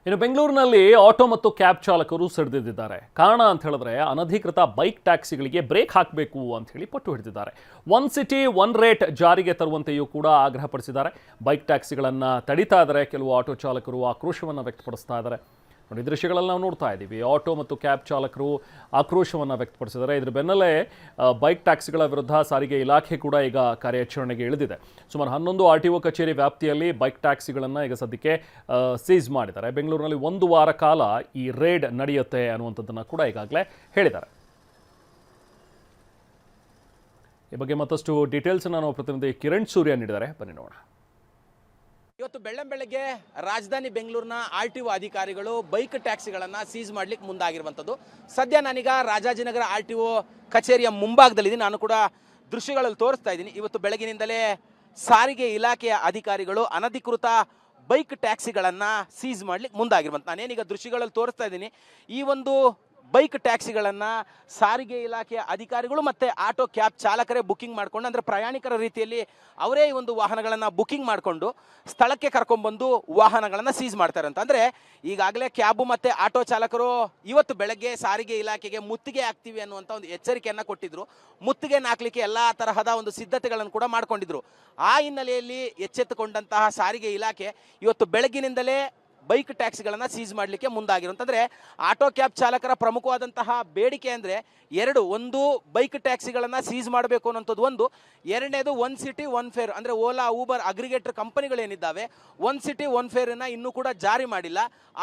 ಇನ್ನು ಬೆಂಗಳೂರಿನಲ್ಲಿ ಆಟೋ ಮತ್ತು ಕ್ಯಾಬ್ ಚಾಲಕರು ಸಿಡಿದಿದ್ದಾರೆ. ಕಾರಣ ಅಂತ ಹೇಳಿದ್ರೆ ಅನಧಿಕೃತ ಬೈಕ್ ಟ್ಯಾಕ್ಸಿಗಳಿಗೆ ಬ್ರೇಕ್ ಹಾಕಬೇಕು ಅಂತ ಹೇಳಿ ಪಟ್ಟು ಹಿಡಿದಿದ್ದಾರೆ. ಒನ್ ಸಿಟಿ ಒನ್ ರೇಟ್ ಜಾರಿಗೆ ತರುವಂತೆಯೂ ಕೂಡ ಆಗ್ರಹಪಡಿಸಿದ್ದಾರೆ. ಬೈಕ್ ಟ್ಯಾಕ್ಸಿಗಳನ್ನು ತಡೀತಾ ಇದ್ದಾರೆ. ಕೆಲವು ಆಟೋ ಚಾಲಕರು ಆಕ್ರೋಶವನ್ನು ವ್ಯಕ್ತಪಡಿಸ್ತಾ ಇದ್ದಾರೆ. ನೋಡಿ, ದೃಶ್ಯಗಳಲ್ಲಿ ನಾವು ನೋಡ್ತಾ ಇದ್ದೀವಿ. ಆಟೋ ಮತ್ತು ಕ್ಯಾಬ್ ಚಾಲಕರು ಆಕ್ರೋಶವನ್ನು ವ್ಯಕ್ತಪಡಿಸಿದ್ದಾರೆ. ಇದರ ಬೆನ್ನಲ್ಲೇ ಬೈಕ್ ಟ್ಯಾಕ್ಸಿಗಳ ವಿರುದ್ಧ ಸಾರಿಗೆ ಇಲಾಖೆ ಕೂಡ ಈಗ ಕಾರ್ಯಾಚರಣೆಗೆ ಇಳಿದಿದೆ. ಸುಮಾರು 11 RTO ಕಚೇರಿ ವ್ಯಾಪ್ತಿಯಲ್ಲಿ ಬೈಕ್ ಟ್ಯಾಕ್ಸಿಗಳನ್ನು ಈಗ ಸದ್ಯಕ್ಕೆ ಸೀಸ್ ಮಾಡಿದ್ದಾರೆ. ಬೆಂಗಳೂರಿನಲ್ಲಿ 1 ವಾರ ಕಾಲ ಈ ರೇಡ್ ನಡೆಯುತ್ತೆ ಅನ್ನುವಂಥದ್ದನ್ನು ಕೂಡ ಈಗಾಗಲೇ ಹೇಳಿದ್ದಾರೆ. ಈ ಬಗ್ಗೆ ಮತ್ತಷ್ಟು ಡೀಟೇಲ್ಸ್ ನಾವು ಪ್ರತಿನಿಧಿ ಕಿರಣ್ ಸೂರ್ಯ ನೀಡಿದ್ದಾರೆ. ಬನ್ನಿ ನೋಡೋಣ. ಇವತ್ತು ಬೆಳ್ಳಂಬೆಳಗ್ಗೆ ರಾಜಧಾನಿ ಬೆಂಗಳೂರಿನ RTO ಅಧಿಕಾರಿಗಳು ಬೈಕ್ ಟ್ಯಾಕ್ಸಿಗಳನ್ನು ಸೀಸ್ ಮಾಡ್ಲಿಕ್ಕೆ ಮುಂದಾಗಿರುವಂಥದ್ದು. ಸದ್ಯ ನಾನೀಗ ರಾಜಾಜಿನಗರ RTO ಕಚೇರಿಯ ಮುಂಭಾಗದಲ್ಲಿದ್ದೀನಿ. ನಾನು ಕೂಡ ದೃಶ್ಯಗಳಲ್ಲಿ ತೋರಿಸ್ತಾ ಇದ್ದೀನಿ. ಇವತ್ತು ಬೆಳಗಿನಿಂದಲೇ ಸಾರಿಗೆ ಇಲಾಖೆಯ ಅಧಿಕಾರಿಗಳು ಅನಧಿಕೃತ ಬೈಕ್ ಟ್ಯಾಕ್ಸಿಗಳನ್ನು ಸೀಸ್ ಮಾಡ್ಲಿಕ್ಕೆ ಮುಂದಾಗಿರುವಂಥ ನಾನೇನೀಗ ದೃಶ್ಯಗಳಲ್ಲಿ ತೋರಿಸ್ತಾ ಇದ್ದೀನಿ. ಈ ಒಂದು ಬೈಕ್ ಟ್ಯಾಕ್ಸಿಗಳನ್ನು ಸಾರಿಗೆ ಇಲಾಖೆಯ ಅಧಿಕಾರಿಗಳು ಮತ್ತು ಆಟೋ ಕ್ಯಾಬ್ ಚಾಲಕರೇ ಬುಕ್ಕಿಂಗ್ ಮಾಡಿಕೊಂಡು, ಅಂದರೆ ಪ್ರಯಾಣಿಕರ ರೀತಿಯಲ್ಲಿ ಅವರೇ ಈ ಒಂದು ವಾಹನಗಳನ್ನು ಬುಕ್ಕಿಂಗ್ ಮಾಡಿಕೊಂಡು ಸ್ಥಳಕ್ಕೆ ಕರ್ಕೊಂಡ್ಬಂದು ವಾಹನಗಳನ್ನು ಸೀಸ್ ಮಾಡ್ತಾರೆ ಅಂತ. ಅಂದರೆ ಈಗಾಗಲೇ ಕ್ಯಾಬು ಮತ್ತು ಆಟೋ ಚಾಲಕರು ಇವತ್ತು ಬೆಳಗ್ಗೆ ಸಾರಿಗೆ ಇಲಾಖೆಗೆ ಮುತ್ತಿಗೆ ಹಾಕ್ತೀವಿ ಅನ್ನುವಂಥ ಒಂದು ಎಚ್ಚರಿಕೆಯನ್ನು ಕೊಟ್ಟಿದ್ದರು. ಮುತ್ತಿಗೆ ಹಾಕಲಿಕ್ಕೆ ಎಲ್ಲ ತರಹದ ಒಂದು ಸಿದ್ಧತೆಗಳನ್ನು ಕೂಡ ಮಾಡಿಕೊಂಡಿದ್ರು. ಆ ಹಿನ್ನೆಲೆಯಲ್ಲಿ ಎಚ್ಚೆತ್ತುಕೊಂಡಂತಹ ಸಾರಿಗೆ ಇಲಾಖೆ ಇವತ್ತು ಬೆಳಗಿನಿಂದಲೇ ಬೈಕ್ ಟ್ಯಾಕ್ಸಿಗಳನ್ನು ಸೀಸ್ ಮಾಡಲಿಕ್ಕೆ ಮುಂದಾಗಿರುವಂತಂದ್ರೆ ಆಟೋ ಕ್ಯಾಬ್ ಚಾಲಕರ ಪ್ರಮುಖವಾದಂತಹ ಬೇಡಿಕೆ ಅಂದರೆ ಒಂದು ಬೈಕ್ ಟ್ಯಾಕ್ಸಿಗಳನ್ನು ಸೀಸ್ ಮಾಡಬೇಕು ಅನ್ನೋಂಥದ್ದು ಒಂದು. ಎರಡನೇದು ಒನ್ ಸಿಟಿ ಒನ್ ಫೇರ್, ಅಂದರೆ ಓಲಾ ಊಬರ್ ಅಗ್ರಿಗೇಟರ್ ಕಂಪನಿಗಳೇನಿದ್ದಾವೆ ಒನ್ ಸಿಟಿ ಒನ್ ಫೇರನ್ನು ಇನ್ನೂ ಕೂಡ ಜಾರಿ ಮಾಡಿಲ್ಲ.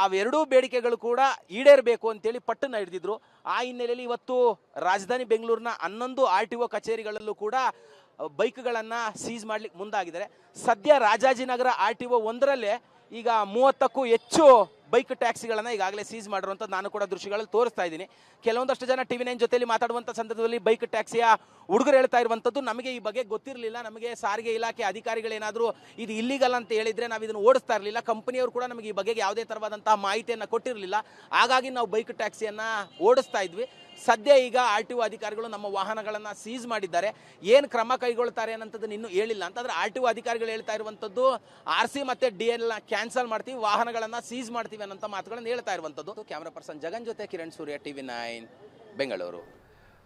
ಅವೆರಡೂ ಬೇಡಿಕೆಗಳು ಕೂಡ ಈಡೇರಬೇಕು ಅಂತೇಳಿ ಪಟ್ಟನ್ನು ಹಿಡಿದಿದ್ರು. ಆ ಹಿನ್ನೆಲೆಯಲ್ಲಿ ಇವತ್ತು ರಾಜಧಾನಿ ಬೆಂಗಳೂರಿನ 11 RTO ಕಚೇರಿಗಳಲ್ಲೂ ಕೂಡ ಬೈಕ್ಗಳನ್ನು ಸೀಸ್ ಮಾಡ್ಲಿಕ್ಕೆ ಮುಂದಾಗಿದ್ದಾರೆ. ಸದ್ಯ ರಾಜಾಜಿನಗರ RTO 1ರಲ್ಲೇ ಈಗ 30ಕ್ಕೂ ಹೆಚ್ಚು ಬೈಕ್ ಟ್ಯಾಕ್ಸಿಗಳನ್ನು ಈಗಾಗಲೇ ಸೀಸ್ ಮಾಡಿರುವಂಥದ್ದು ನಾನು ಕೂಡ ದೃಶ್ಯಗಳಲ್ಲಿ ತೋರಿಸ್ತಾ ಇದ್ದೀನಿ. ಕೆಲವೊಂದಷ್ಟು ಜನ TV9 ಜೊತೆಯಲ್ಲಿ ಮಾತಾಡುವಂಥ ಸಂದರ್ಭದಲ್ಲಿ ಬೈಕ್ ಟ್ಯಾಕ್ಸಿಯ ಹುಡುಗರು ಹೇಳ್ತಾ ಇರುವಂಥದ್ದು, ನಮಗೆ ಈ ಬಗ್ಗೆ ಗೊತ್ತಿರಲಿಲ್ಲ, ನಮಗೆ ಸಾರಿಗೆ ಇಲಾಖೆ ಅಧಿಕಾರಿಗಳೇನಾದರೂ ಇದು ಇಲ್ಲಿಗಲ್ ಅಂತ ಹೇಳಿದರೆ ನಾವು ಇದನ್ನು ಓಡಿಸ್ತಾ ಇರಲಿಲ್ಲ, ಕಂಪನಿಯವರು ಕೂಡ ನಮಗೆ ಈ ಬಗ್ಗೆ ಯಾವುದೇ ಥರವಾದಂತಹ ಮಾಹಿತಿಯನ್ನು ಕೊಟ್ಟಿರಲಿಲ್ಲ, ಹಾಗಾಗಿ ನಾವು ಬೈಕ್ ಟ್ಯಾಕ್ಸಿಯನ್ನು ಓಡಿಸ್ತಾ ಇದ್ವಿ. ಸದ್ಯ ಈಗ RTO ಅಧಿಕಾರಿಗಳು ನಮ್ಮ ವಾಹನಗಳನ್ನು ಸೀಸ್ ಮಾಡಿದ್ದಾರೆ. ಏನು ಕ್ರಮ ಕೈಗೊಳ್ತಾರೆ ಅನ್ನೋಂಥದ್ದನ್ನು ಇನ್ನೂ ಹೇಳಿಲ್ಲ. ಅಂತಂದರೆ RTO ಅಧಿಕಾರಿಗಳು ಹೇಳ್ತಾ ಇರುವಂಥದ್ದು RC ಮತ್ತು DL ಕ್ಯಾನ್ಸಲ್ ಮಾಡ್ತೀವಿ, ವಾಹನಗಳನ್ನು ಸೀಸ್ ಮಾಡ್ತೀವಿ ಅನ್ನೋಂಥ ಮಾತುಗಳನ್ನು ಹೇಳ್ತಾ ಇರುವಂಥದ್ದು. ಕ್ಯಾಮ್ರಾ ಪರ್ಸನ್ ಜಗನ್ ಜೊತೆ ಕಿರಣ್ ಸೂರ್ಯ, TV9 ಬೆಂಗಳೂರು.